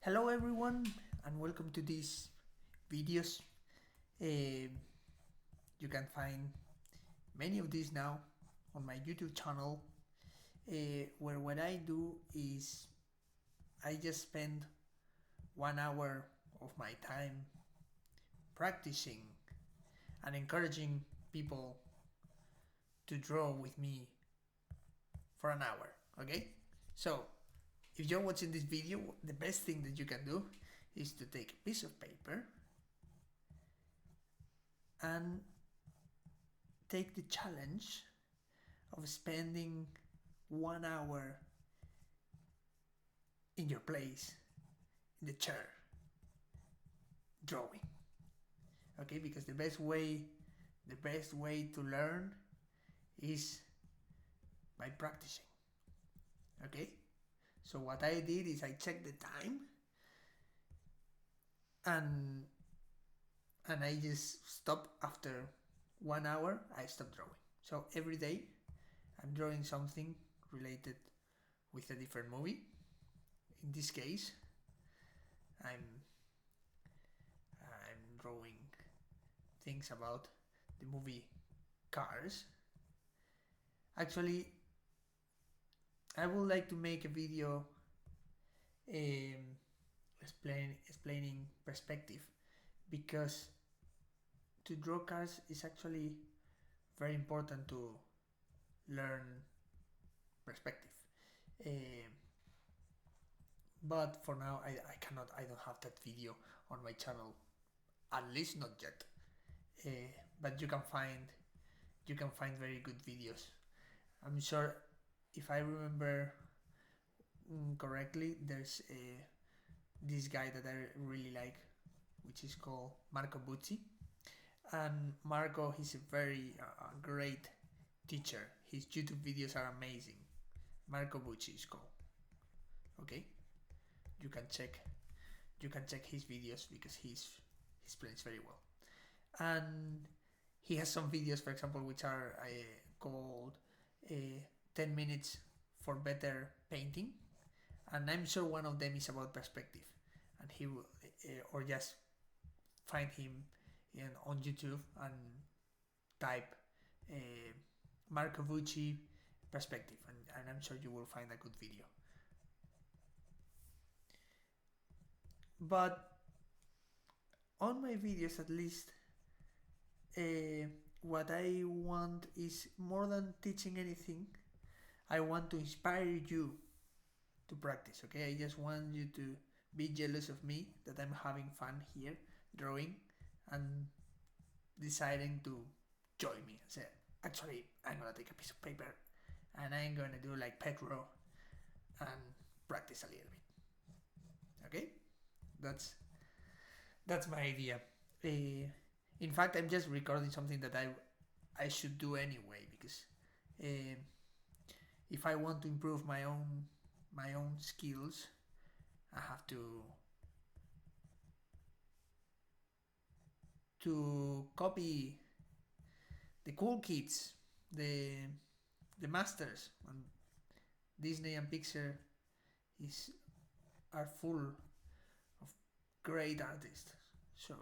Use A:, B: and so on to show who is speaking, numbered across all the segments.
A: Hello everyone and welcome to these videos. You can find many of these now on my YouTube channel, where what I do is I just spend 1 hour of my time practicing and encouraging people to draw with me for an hour. Okay, so if you're watching this video, the best thing that you can do is to take a piece of paper and take the challenge of spending 1 hour in your place in the chair drawing. Okay, because the best way to learn is by practicing. Okay, so what I did is I checked the time and I just stopped after 1 hour. I stopped drawing. So every day I'm drawing something related with a different movie. In this case, I'm drawing things about the movie Cars. Actually, I would like to make a video um, explaining perspective, because to draw cars is actually very important to learn perspective. Um, but for now, I don't have that video on my channel, at least not yet. But you can find very good videos. I'm sure, if I remember correctly, there's this guy that I really like, which is called Marco Bucci. And Marco, he's a very great teacher. His YouTube videos are amazing. Marco Bucci is called. Okay, you can check his videos because he explains very well. And he has some videos, for example, which are called uh, 10 minutes for better painting, and I'm sure one of them is about perspective. And he will, or just find him on YouTube and type uh, Marco Bucci perspective, and I'm sure you will find a good video. But on my videos, at least, uh, what I want is more than teaching anything. I want to inspire you to practice. Okay, I just want you to be jealous of me that I'm having fun here drawing and deciding to join me and say, actually, I'm gonna take a piece of paper and I'm gonna do like Petro and practice a little bit. Okay, that's my idea. In fact, I'm just recording something that I should do anyway, because uh, if I want to improve my own skills, I have to copy the cool kids, the the masters. And Disney and Pixar is are full of great artists. So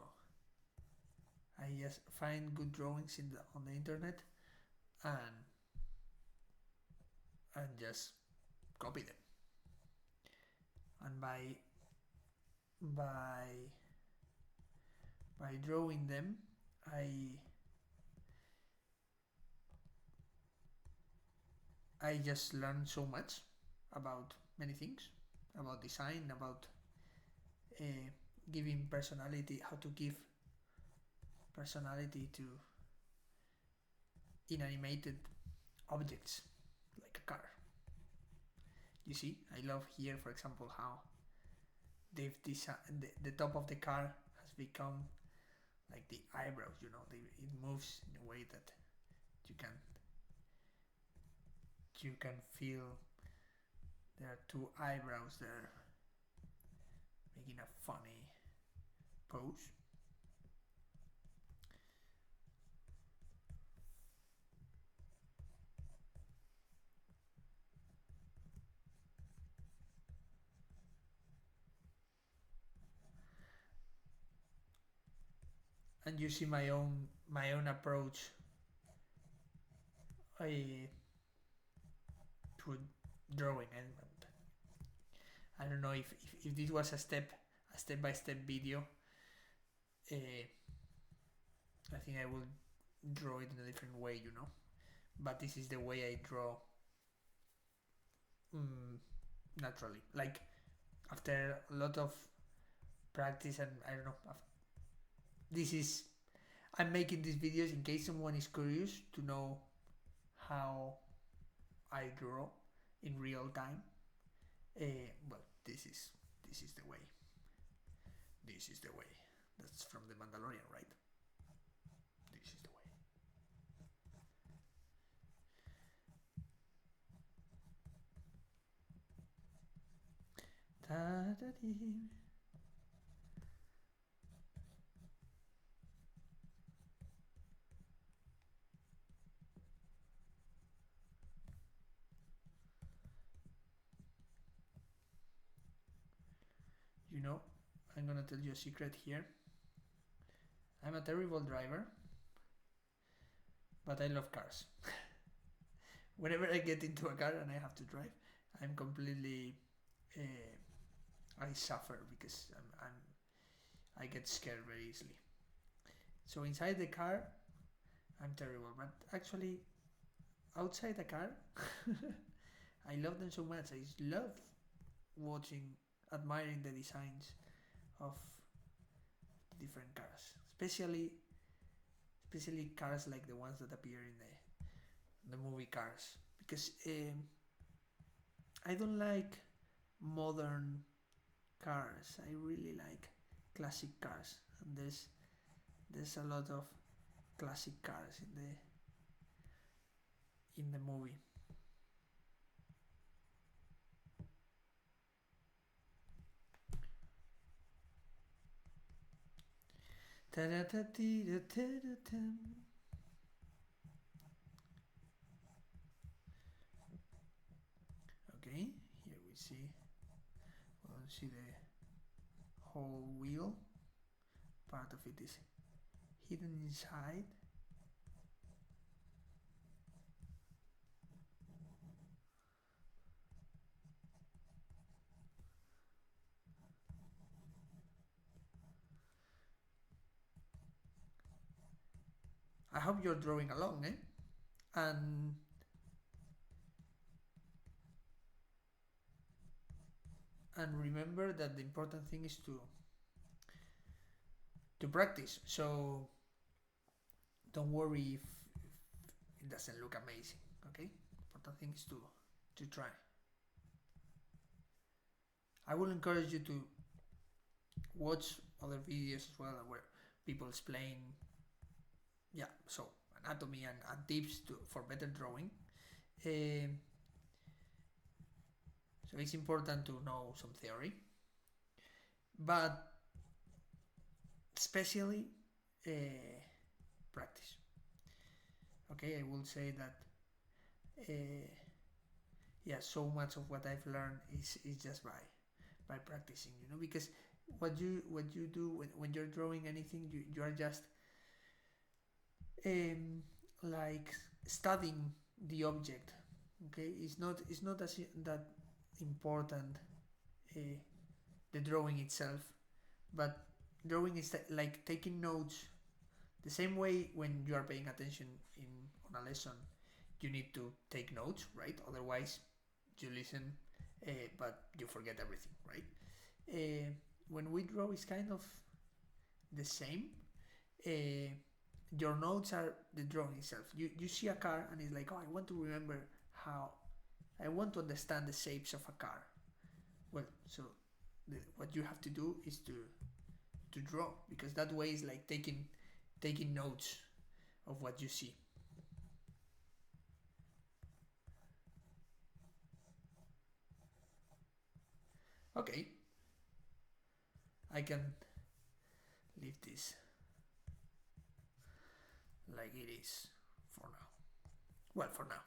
A: I just find good drawings on the internet and just copy them. And by by drawing them, I I just learned so much about many things, about design, about uh, giving personality, how to give personality to inanimated objects like a car. You see, I love here, for example, how they've designed the top of the car has become like the eyebrows. It moves in a way that you can feel there are two eyebrows there making a funny pose. and you see my own approach I, to drawing. And I don't know if this was a step by step video. I think I will draw it in a different way, you know. But this is the way I draw naturally. Like after a lot of practice, and I don't know. This is I'm making these videos in case someone is curious to know how I draw in real time. Well, this is the way. This is the way. That's from the Mandalorian, right? This is the way. Ta-da-dee. You know, I'm gonna tell you a secret here. I'm a terrible driver, but I love cars. Whenever I get into a car and I have to drive, I'm completely. I suffer because I get scared very easily. So inside the car, I'm terrible. But actually, outside the car, I love them so much. I love watching, admiring the designs of different cars, especially cars like the ones that appear in the movie Cars, because I don't like modern cars. I really like classic cars, and there's a lot of classic cars in the movie. Okay, here we see the whole wheel. Part of it is hidden inside. I hope you're drawing along, eh? And remember that the important thing is to practice. So don't worry if it doesn't look amazing. Okay, important thing is to try. I will encourage you to watch other videos as well where people explain, yeah, so anatomy and tips for better drawing. So it's important to know some theory, but especially practice. Okay, I will say that yeah, so much of what I've learned is just by practicing, you know, because what you do when you're drawing anything, you are just like studying the object. Okay, it's not as that important the drawing itself, but drawing is like taking notes. The same way when you are paying attention on a lesson, you need to take notes, right? Otherwise, you listen, but you forget everything, right? When we draw, it's kind of the same. Your notes are the drawing itself. You see a car and it's like, oh, I want to remember how, I want to understand the shapes of a car. Well, so what you have to do is to draw, because that way is like taking notes of what you see. Okay, I can leave this like it is for now. Well, for now,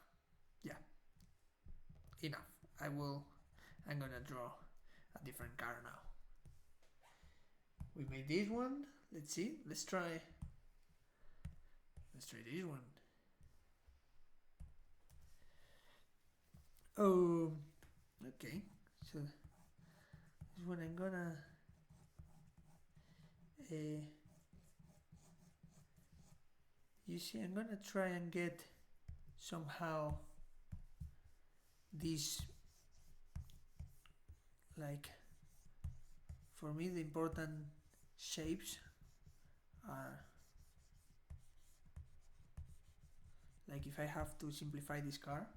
A: yeah, enough. I'm gonna draw a different car now. We made this one. Let's see. Let's try Let's try this one. Oh, okay. So this one I'm gonna you see, I'm gonna try and get somehow these, like, for me the important shapes are, like, if I have to simplify this car,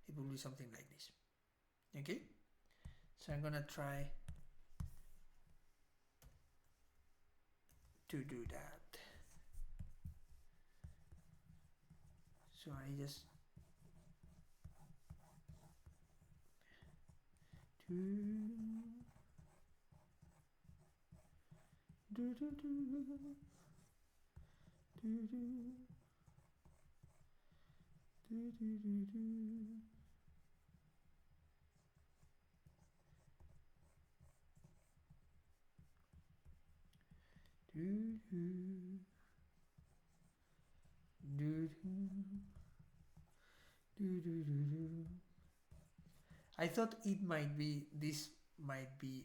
A: it will be something like this. Okay, so I'm gonna try to do that. So I just do do do do do do do do do do. Do, do, do, do, do, do. I thought this might be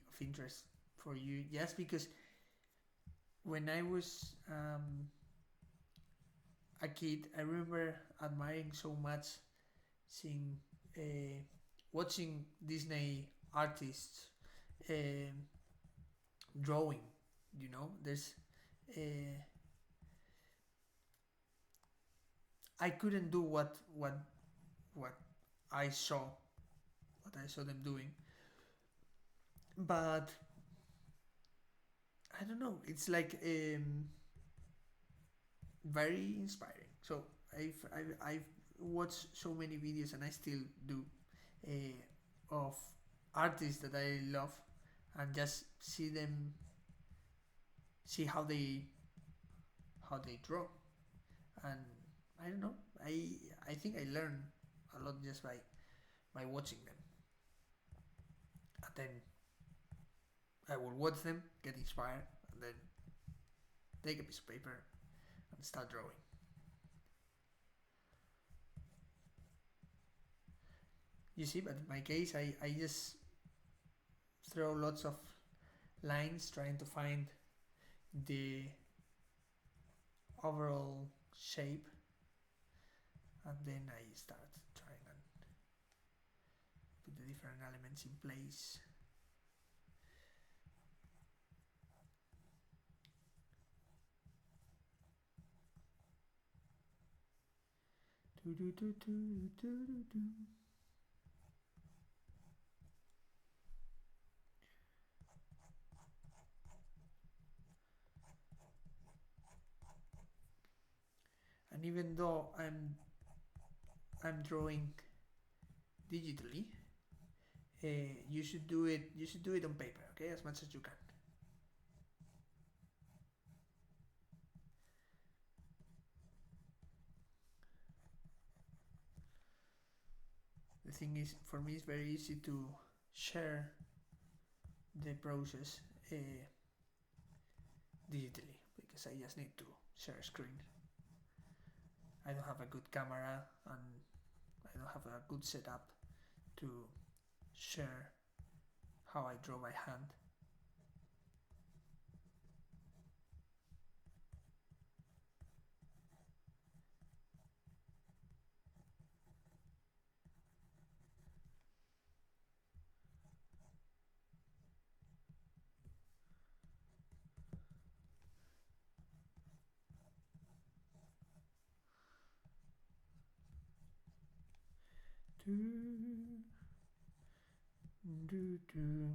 A: of interest for you, just because when I was a kid, I remember admiring so much seeing, watching Disney artists um drawing. There's uh, I couldn't do what I saw what I saw them doing, but I don't know. It's like very inspiring. So I've watched so many videos, and I still do, of artists that I love, and just see how they draw, and I don't know. I think I learn a lot just by watching them, and then I will watch them, get inspired, and then take a piece of paper and start drawing. You see, but in my case, I just throw lots of lines trying to find the overall shape, and then I start trying and put the different elements in place. Do do do do do do do. And even though I'm drawing digitally, you should do it on paper, okay, as much as you can. The thing is, for me, it's very easy to share the process digitally, because I just need to share a screen. I don't have a good camera, and I don't have a good setup to share how I draw by hand. Do do do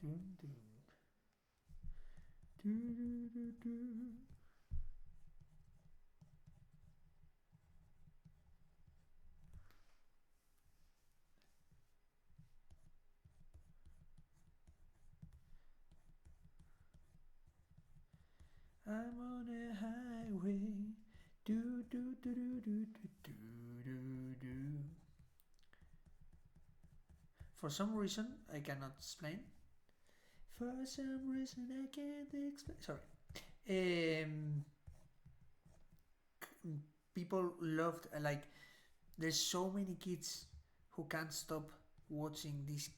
A: do do do do do. I'm on a highway. Do do do do do do do do. For some reason I cannot explain. For some reason I can't explain. Sorry. people loved like there's so many kids who can't stop watching this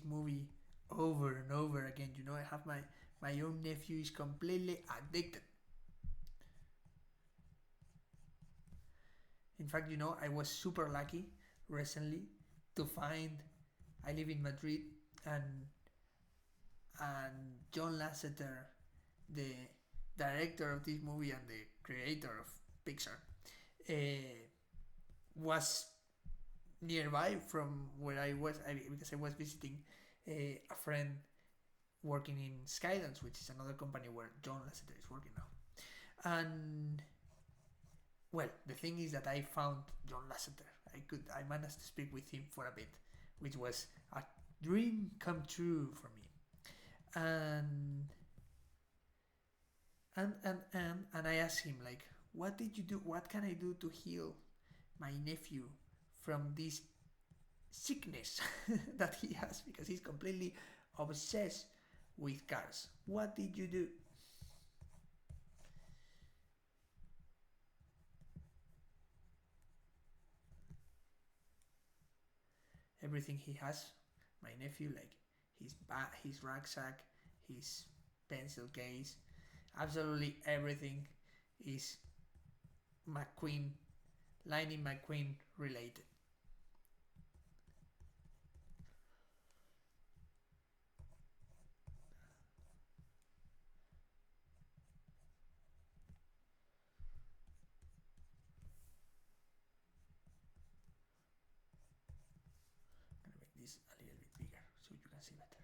A: movie over and over again. You know, I have my own nephew is completely addicted. In fact, you know, I was super lucky recently to find. I live in Madrid, and John Lasseter, the director of this movie and the creator of Pixar, uh, was nearby from where I was because I was visiting a friend working in Skydance, which is another company where John Lasseter is working now. And well, the thing is that I found John Lasseter. I managed to speak with him for a bit, which was a dream come true for me. And and I asked him like, what did you do? What can I do to heal my nephew from this sickness that he has because he's completely obsessed with cars? What did you do? Everything he has, my nephew, like his rucksack, his pencil case, absolutely everything is McQueen, Lightning McQueen related. I'm gonna make this a little bit bigger so you can see better.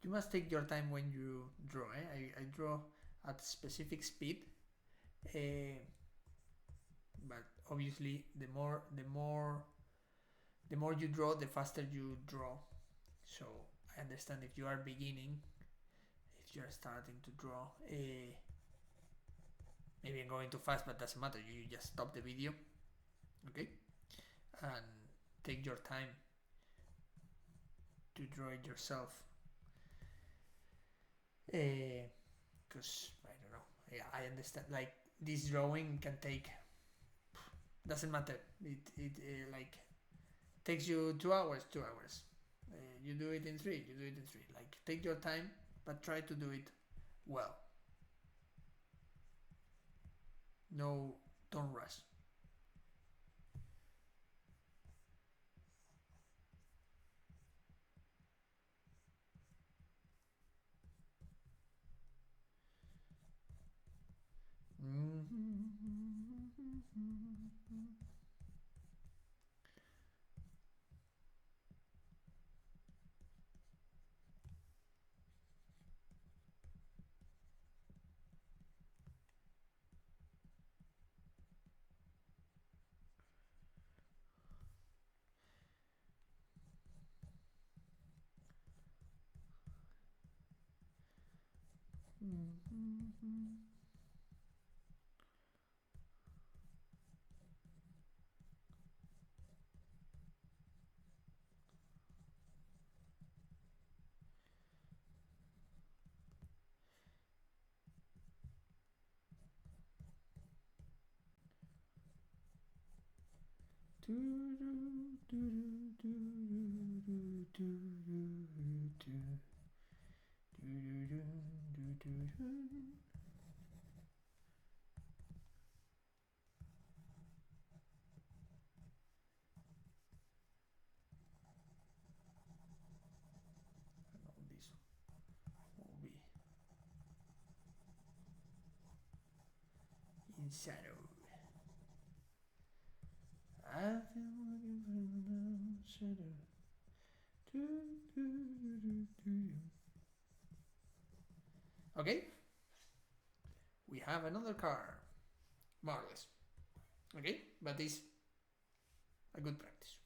A: You must take your time when you draw. I draw at specific speed, uh, but obviously the more you draw, the faster you draw. So I understand if you are beginning, if you are starting to draw, maybe I'm going too fast, but doesn't matter. You just stop the video, okay, and take your time to draw it yourself. Because I don't know. Yeah, I understand. Like this drawing can take, doesn't matter. It like takes you 2 hours. 2 hours. You do it in three. You do it in three. Like take your time, but try to do it well. No, don't rush. This will be in shadow. I've been looking for the shadow. Okay, we have another car. Marvelous. Okay, but this a good practice.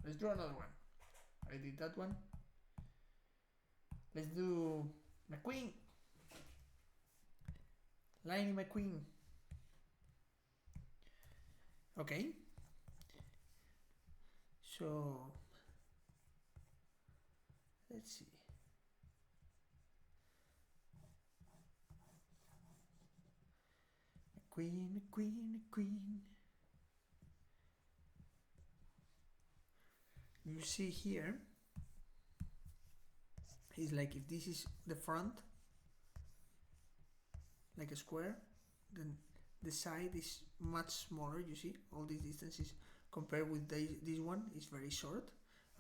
A: Let's draw another one. I did that one. Let's do McQueen. Lightning McQueen. Okay. So let's see. McQueen, McQueen, McQueen. You see here, it's like if this is the front, like a square, then the side is much smaller. You see, all these distances compared with this one is very short.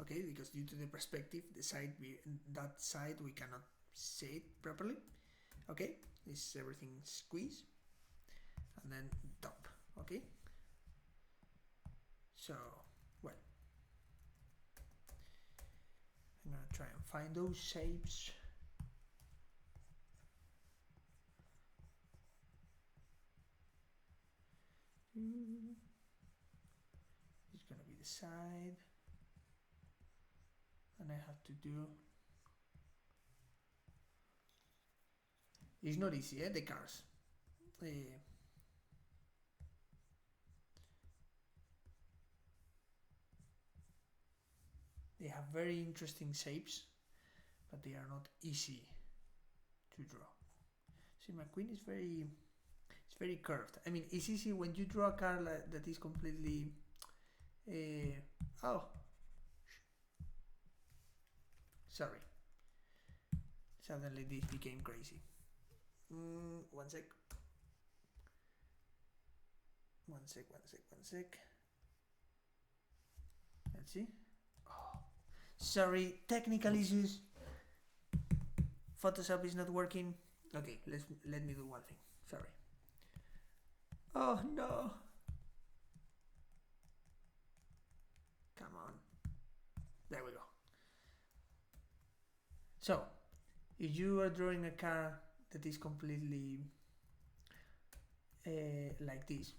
A: Okay, because due to the perspective, that side we cannot see it properly. Okay, this everything squeeze, and then top. Okay, so well, I'm gonna try and find those shapes. It's gonna be the side, and I have to do. It's not easy, the cars. They have very interesting shapes, but they are not easy to draw. See, McQueen is very curved. I mean, it's easy when you draw a car that is completely. Oh, sorry. Suddenly this became crazy. One sec. Let's see. Oh, sorry, technical issues. Photoshop is not working. Okay, let me do one thing. Sorry. Oh no. Come on. There we go. So, if you are drawing a car that is completely like this,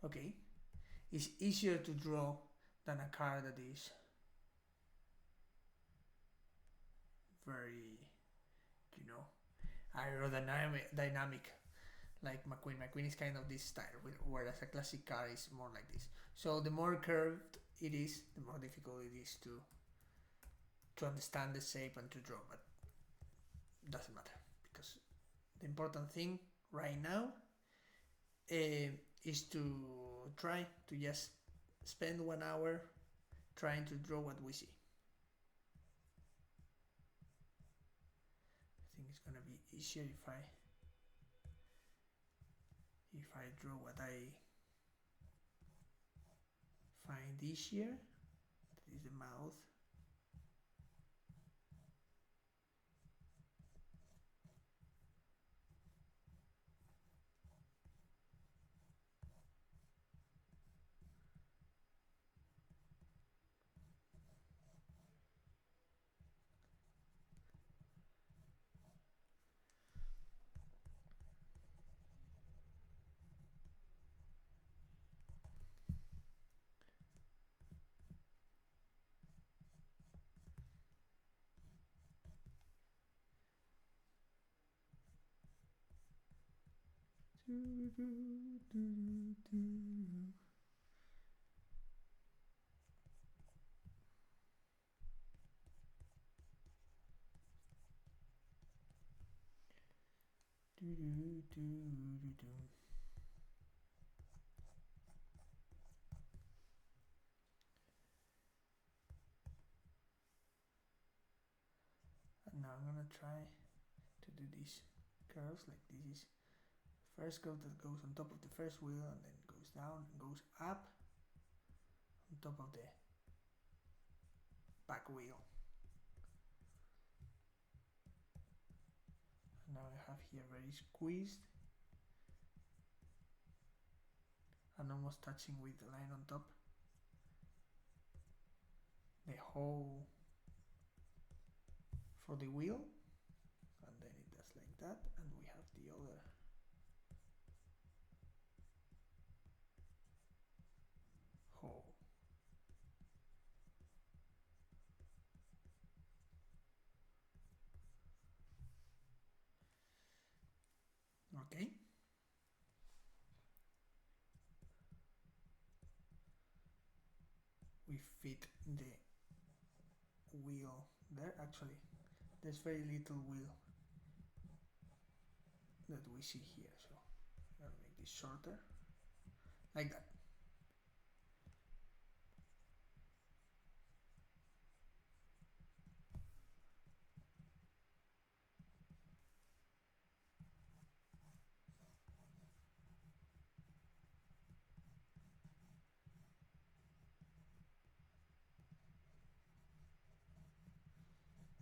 A: okay, it's easier to draw than a car that is very, aerodynamic, like McQueen. McQueen is kind of this style, whereas a classic car is more like this. So the more curved it is, the more difficult it is to understand the shape and to draw, but doesn't matter, because the important thing right now is to try to just spend 1 hour trying to draw what we see. I think it's gonna be easier if I draw what I find easier. That is the mouth. And now I'm gonna try to do these curves, like this is first curve that goes on top of the first wheel and then goes down and goes up on top of the back wheel. And now I have here very squeezed and almost touching with the line on top the whole for the wheel, and then it does like that, and we have the other. Hole. Okay. We fit the wheel there. Actually, there's very little wheel that we see here, so I'm gonna make this shorter, like that.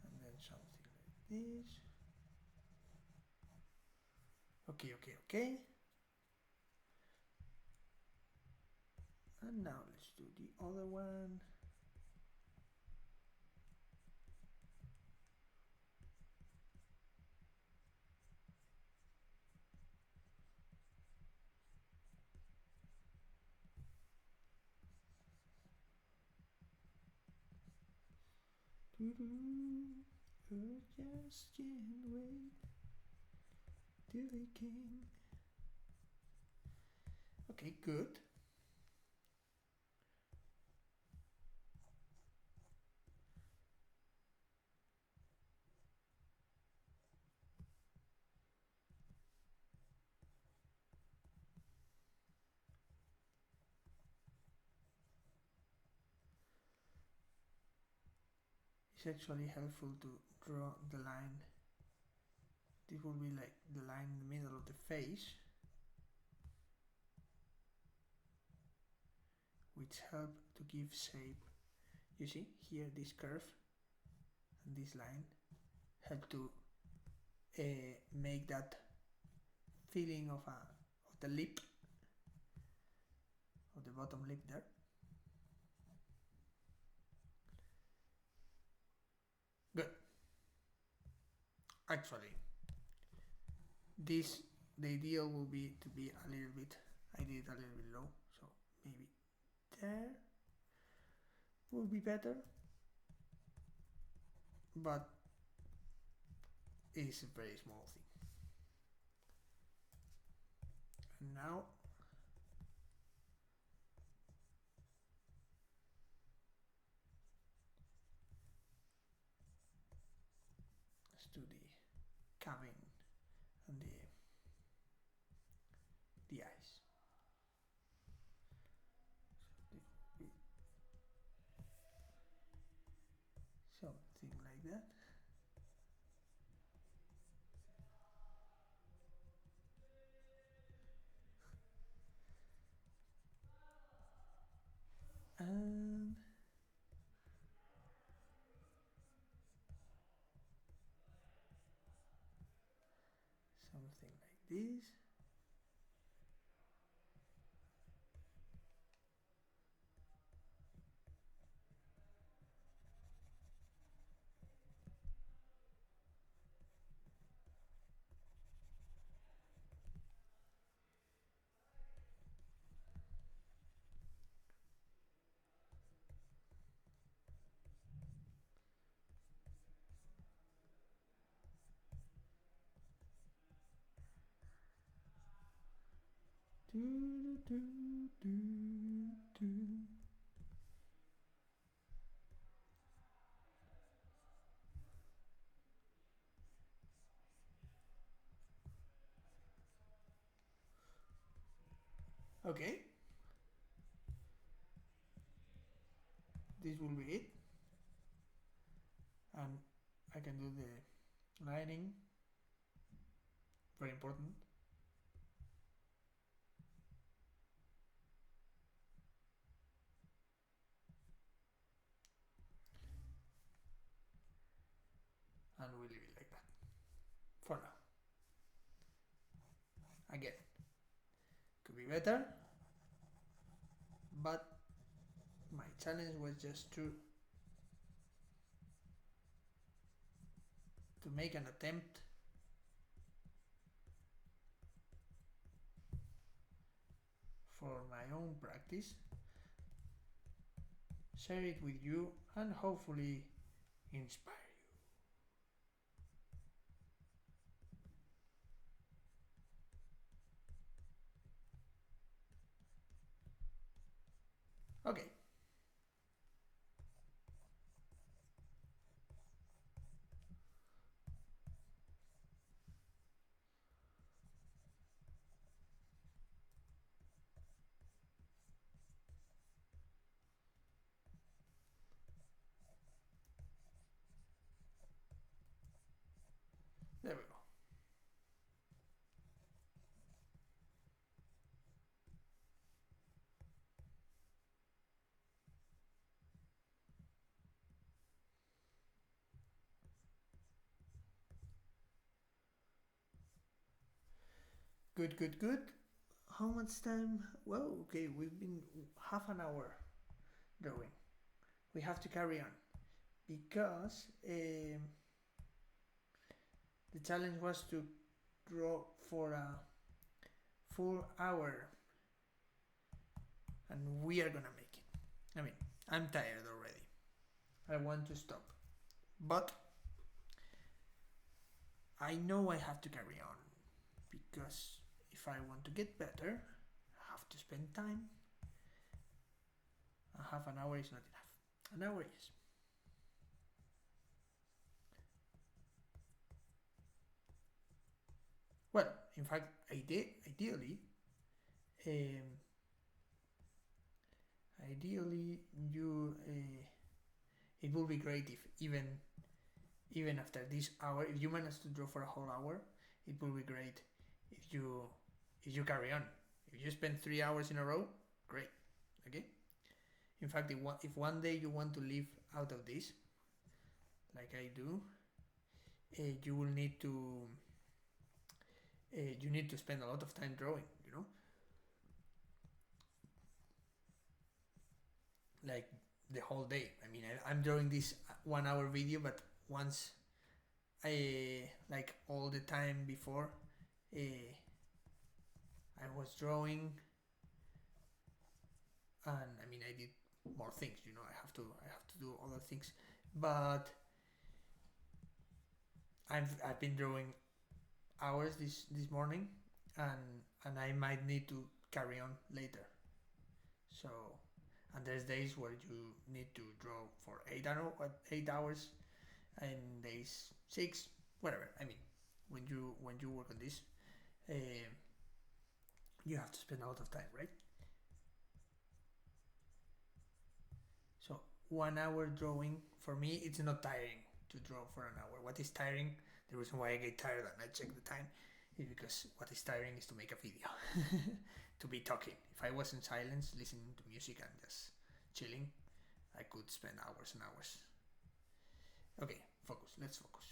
A: And then something like this. Okay. And now let's do the other one. I just can't wait till they came. Okay, good. It's actually helpful to draw the line. This will be like the line in the middle of the face, which help to give shape. You see here this curve and this line help to make that feeling of the lip, of the bottom lip there. Good. Actually, the ideal will be to be a little bit, I did it a little bit low, so maybe there will be better, but it's a very small thing. And now let's do the cabin and the eyes. Something like that. And something like this. Do, do, do, do. Okay, this will be it, and I can do the lining, very important. And we'll leave it like that for now. Again, could be better, but my challenge was just to to make an attempt for my own practice, share it with you, and hopefully inspire you. Okay. There we go. Good, good, good. How much time? Well, okay, we've been half an hour drawing. We have to carry on because the challenge was to draw for a full hour, and we are gonna make it. I mean, I'm tired already. I want to stop, but I know I have to carry on because if I want to get better, I have to spend time. A half an hour is not enough. An hour is. Well, in fact, ideally, um, ideally you it would be great if even after this hour, if you manage to draw for a whole hour, it would be great if you carry on. If you spend 3 hours in a row, great. Okay. In fact, if one day you want to live out of this, like I do, you will need to you need to spend a lot of time drawing. You know, like the whole day. I mean, I'm drawing this 1 hour video, but once like all the time before, I was drawing, and I mean, I did more things. You know, I have to do other things, but I've been drawing hours this morning, and I might need to carry on later. So, and there's days where you need to draw for 8 hours, and days 6, whatever. I mean, when you work on this, uh, you have to spend a lot of time, right? So 1 hour drawing for me, it's not tiring to draw for an hour. What is tiring? The reason why I get tired and I check the time is because what is tiring is to make a video, to be talking. If I was in silence, listening to music and just chilling, I could spend hours and hours. Okay, focus. Let's focus.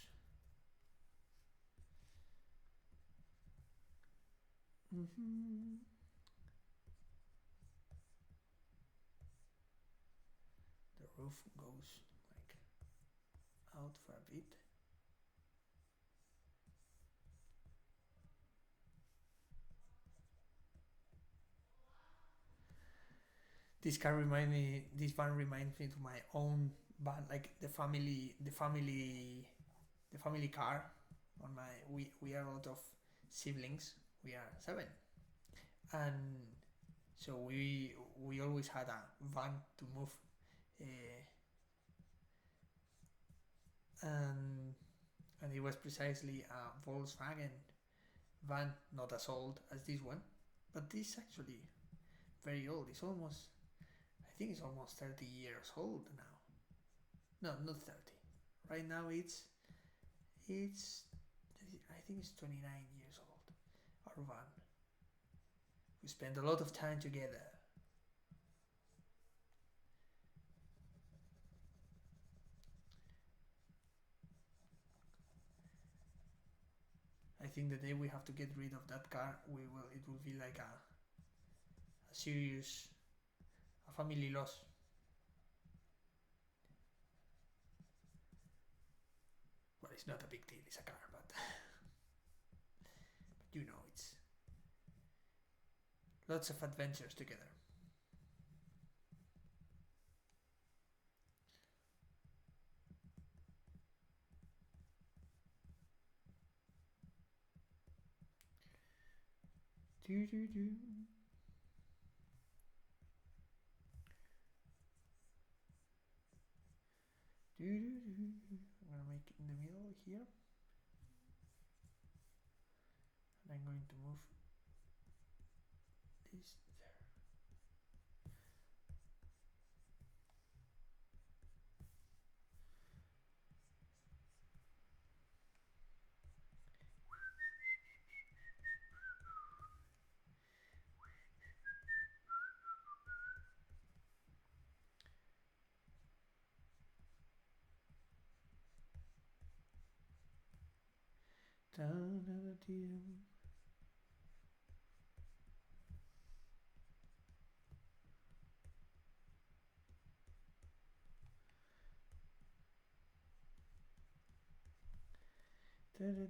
A: Mm-hmm. The roof goes like out for a bit. This band reminds me to my own band, like the family car. On my we are a lot of siblings. We are 7, and so we always had a van to move, uh, and it was precisely a Volkswagen van, not as old as this one, but this actually very old. It's almost, I think it's almost 30 years old now. No, not 30. Right now it's I think it's 29 years old. Our van. We spent a lot of time together. I think the day we have to get rid of that car, it will be like a serious, a family loss. Well, it's not a big deal. It's a car, but you know, it's lots of adventures together. Do do do. Do do do. I'm gonna make it in the middle here, and I'm going to move this there. Down at the end. Here,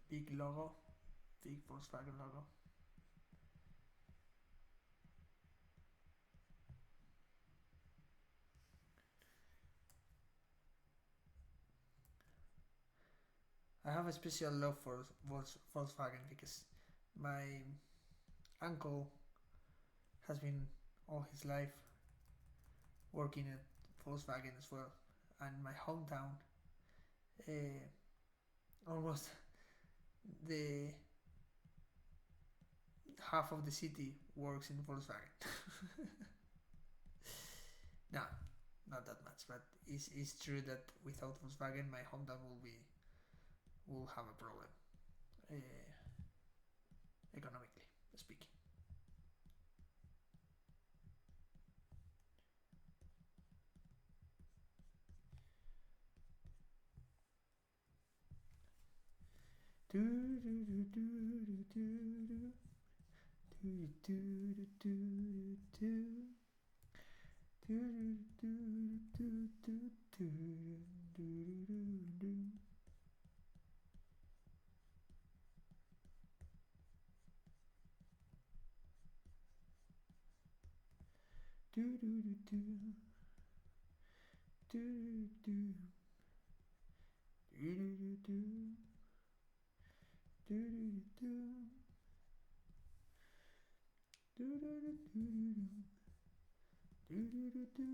A: big logo, big Volkswagen logo. I have a special love for Volkswagen because my uncle has been all his life working at Volkswagen as well, and my hometown, almost the half of the city works in Volkswagen. No, not that much, but it's true that without Volkswagen, my hometown will have a problem, economically speaking. Do do do do do do do do do do do do do do do do. Do do do do do do do do do do do do do do do. Do do do do do do do do do.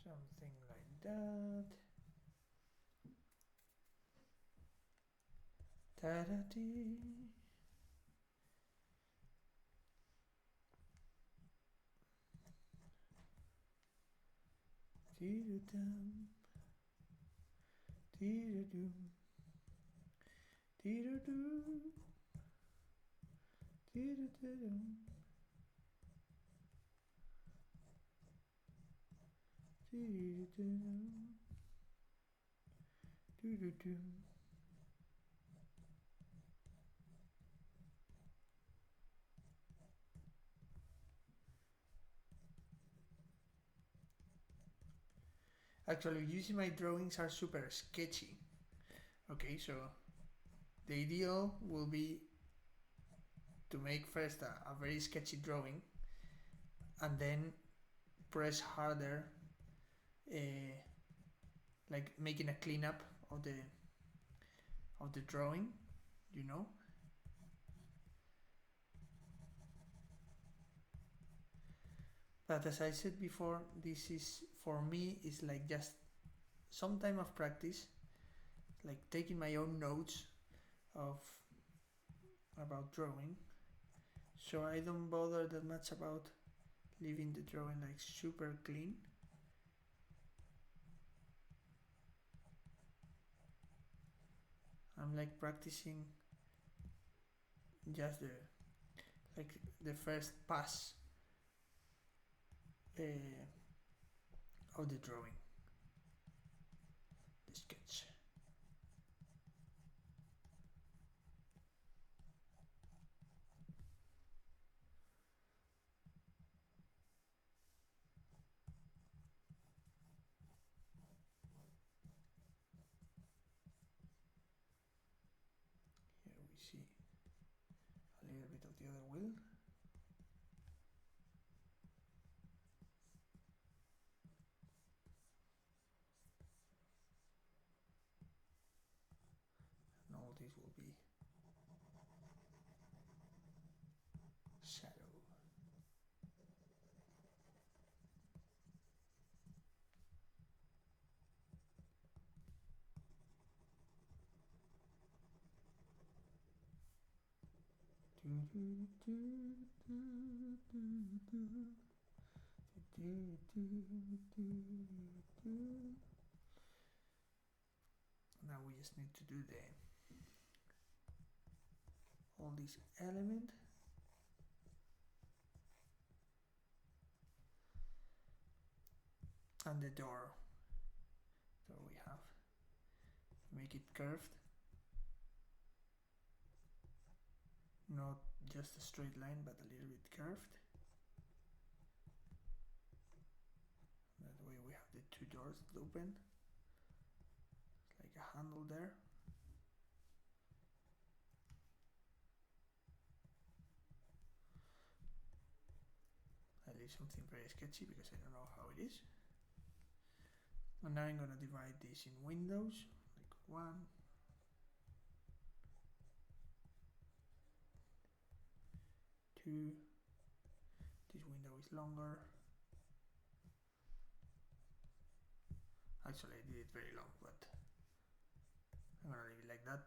A: Something like that. Ta-da-dee. Dee-da-dum. Dee-da-dum. Dee-da-dum. Dee-da-da-dum. Dee-da-dum. Doo-doo-dum. Actually, using my drawings are super sketchy. Okay, so the ideal will be to make first a very sketchy drawing and then press harder, like making a cleanup of the drawing, you know. But as I said before, this is for me is like just some time of practice, like taking my own notes of about drawing, so I don't bother that much about leaving the drawing like super clean. I'm like practicing just the first pass of the drawing, the sketch. Here we see a little bit of the other wheel. And all this will be shadow. Now we just need to do all these elements and the door. So we have make it curved, not just a straight line but a little bit curved. That way we have the two doors that open, like a handle there. I leave something very sketchy because I don't know how it is. And now I'm gonna divide this in windows, like 1, 2. This window is longer. Actually, I did it very long, but I'm gonna leave it like that.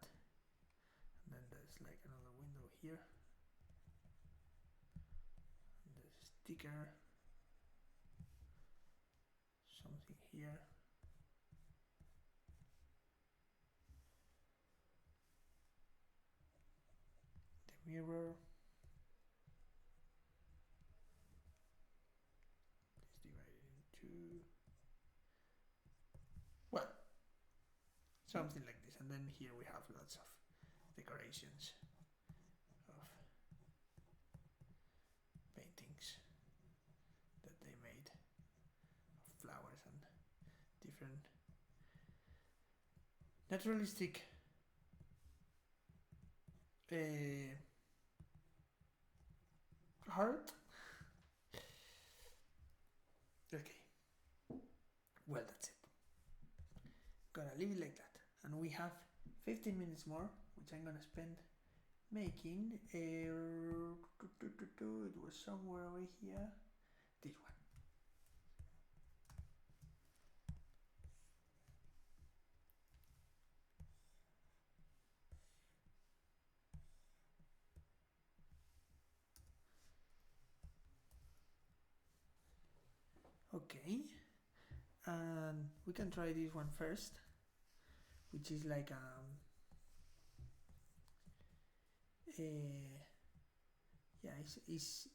A: And then there's like another window here. And there's a sticker. Something here. The mirror. Let's divide it into, well, something like this. And then here we have lots of decorations of paintings that they made of flowers and different naturalistic art. Okay, well, that's it. Gonna leave it like that, and we have 15 minutes more, which I'm gonna spend making a. It was somewhere over here. This one. Okay, and we can try this one first, which is like a yeah, it's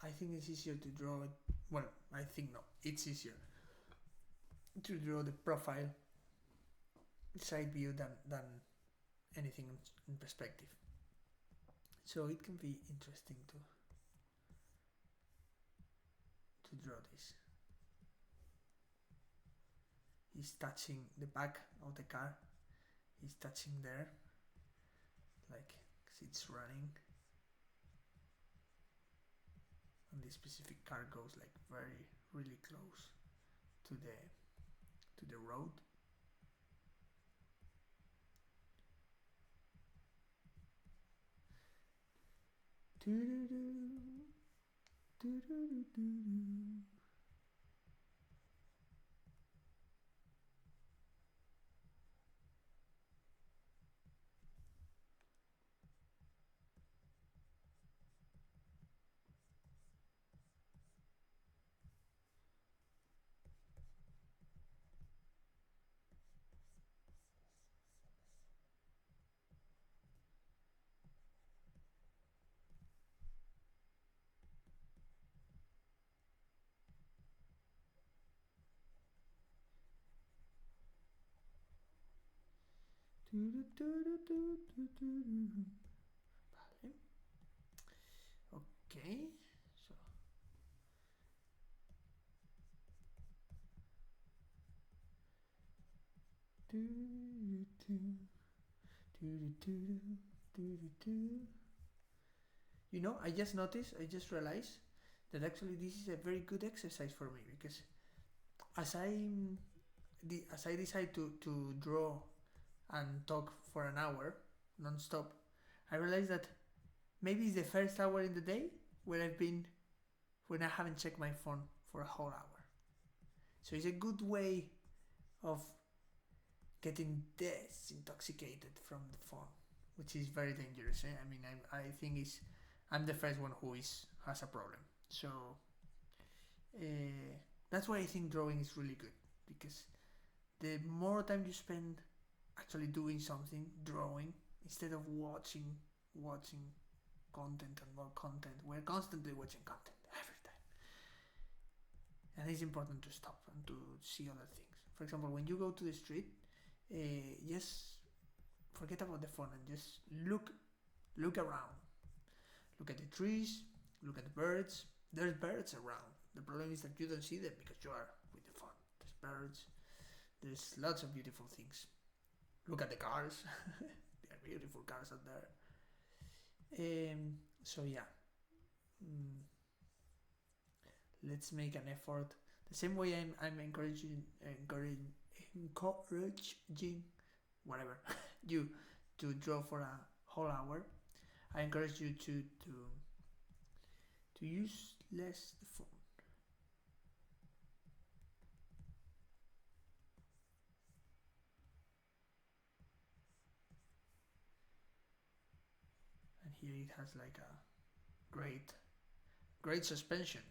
A: I think it's easier to draw it. Well, I think no, it's easier to draw the profile side view than anything in perspective. So it can be interesting to draw this. He's touching the back of the car. He's touching there, like it's running. And this specific car goes like very, really close to the road. Vale. Okay, so you know, I just noticed, I just realized that actually this is a very good exercise for me because as I decide to draw and talk for an hour non-stop, I realize that maybe it's the first hour in the day where when I haven't checked my phone for a whole hour. So it's a good way of getting disintoxicated from the phone, which is very dangerous. I mean, I think I'm the first one who has a problem. So that's why I think drawing is really good, because the more time you spend actually doing something, drawing, instead of watching content and more content. We're constantly watching content every time, and it's important to stop and to see other things. For example, when you go to the street, just forget about the phone and just look around. Look at the trees, look at the birds. There's birds around. The problem is that you don't see them because you are with the phone. There's birds. There's lots of beautiful things. Look at the cars. There are beautiful cars out there. So yeah, let's make an effort. The same way I'm encouraging whatever you to draw for a whole hour. I encourage you to use less the phone. And here it has like a great suspension.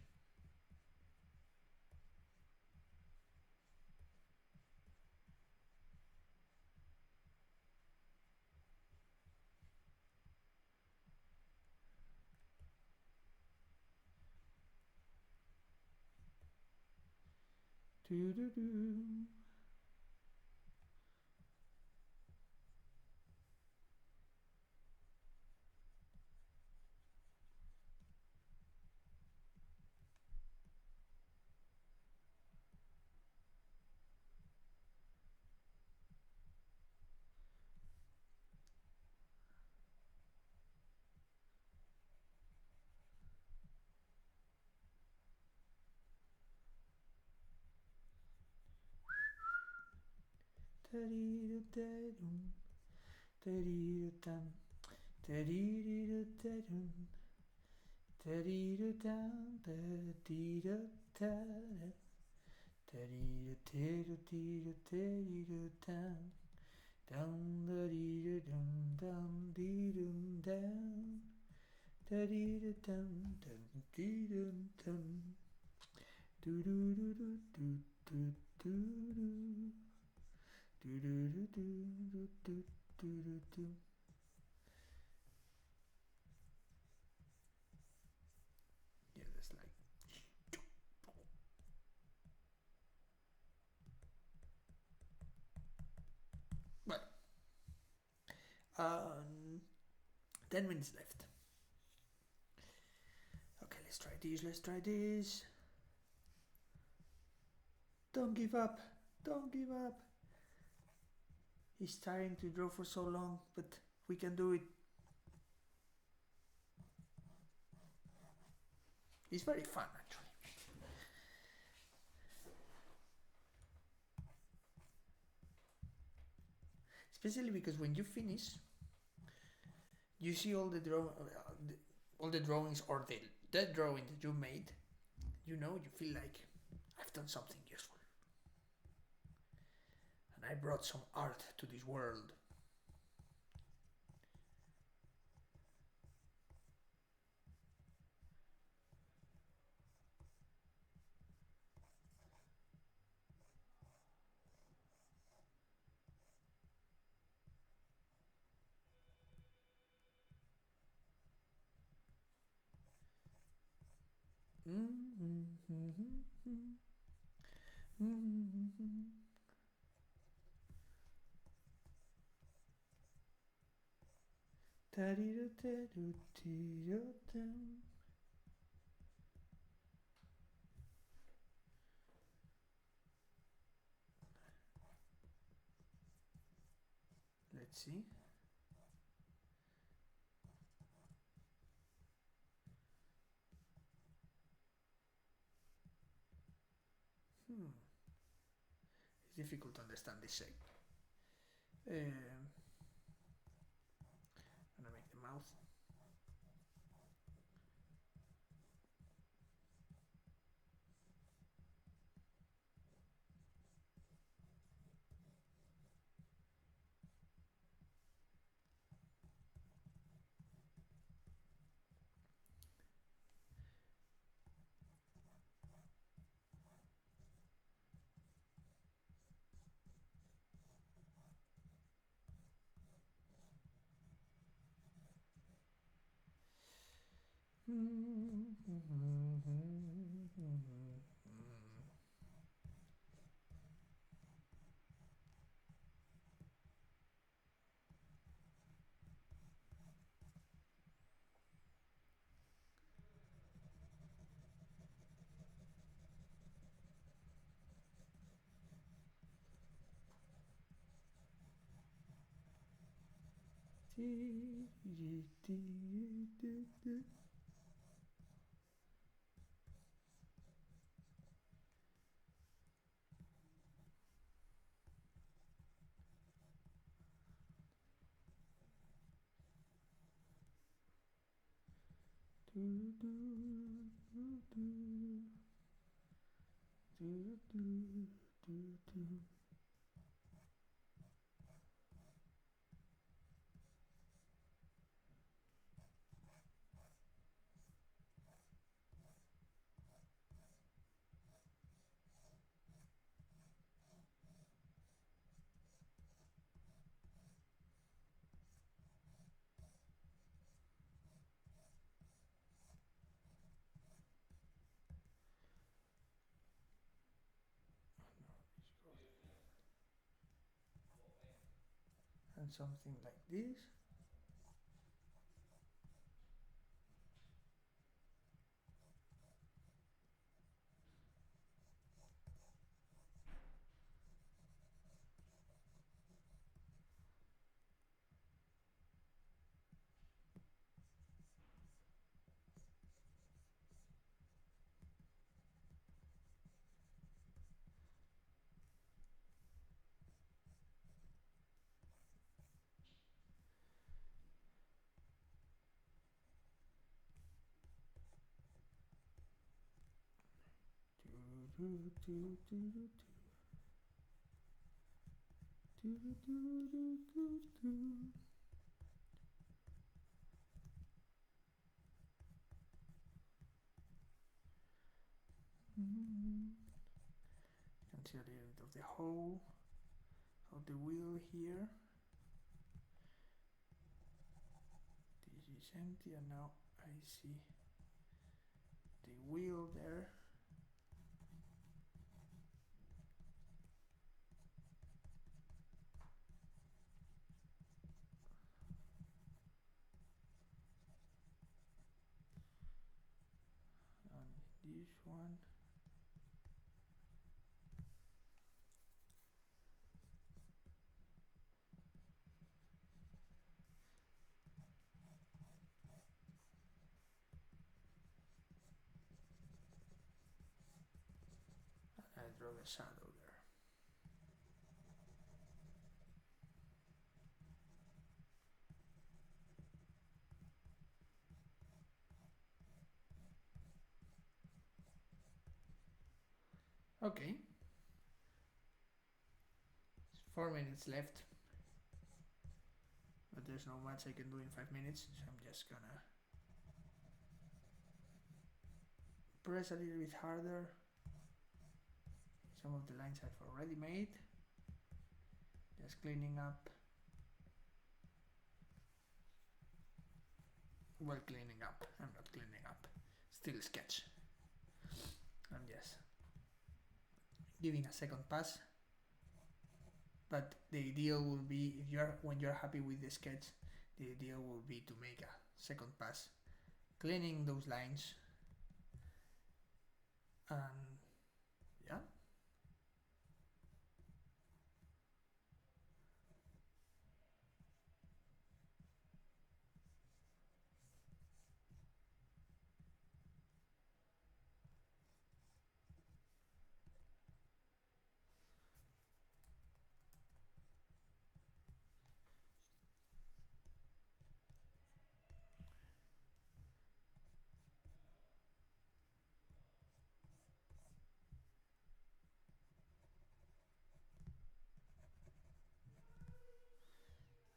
A: Doo-doo-doo. Ta-dee-da-da-dum, ta-dee-da-dum, ta-dee-da-da-dum, ta-dee-da-dum, ta-dee-da-da, ta-dee-da-da-da-da-da-dum, dum-da-dee-da-dum, dum-dee-dum, down, Yeah, that's like. Well, um, 10 minutes left. Okay, let's try this. Let's try this. Don't give up. Don't give up. He's trying to draw for so long, but we can do it. It's very fun, actually. Especially because when you finish, you see all the all the drawings or the drawing that you made. You know, you feel like I've done something useful, and I brought some art to this world. Let's see. It's difficult to understand this shape. I'm gonna make the mouth. And something like this. see a little bit of the hole of the wheel here. This is empty, and now I see the wheel there. And this one. I draw a shadow there. Okay. 4 minutes left. But there's not much I can do in 5 minutes, so I'm just gonna press a little bit harder. Some of the lines I've already made. Just cleaning up. Well, cleaning up. I'm not cleaning up. Still sketch. I'm just giving a second pass. But the ideal will be, when you're happy with the sketch, the ideal will be to make a second pass, cleaning those lines, and yeah.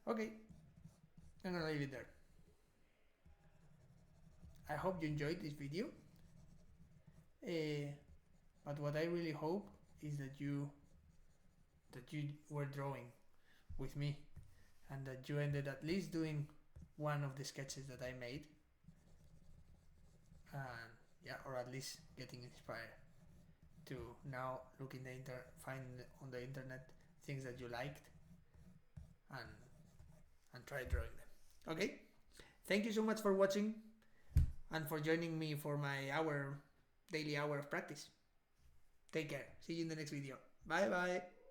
A: Okay, I'm gonna leave it there. I hope you enjoyed this video. But what I really hope is that you were drawing with me, and that you ended at least doing one of the sketches that I made, and yeah, or at least getting inspired to now look in the find on the internet things that you liked, and try drawing them. Okay, thank you so much for watching and for joining me for my daily hour of practice. Take care. See you in the next video. Bye bye.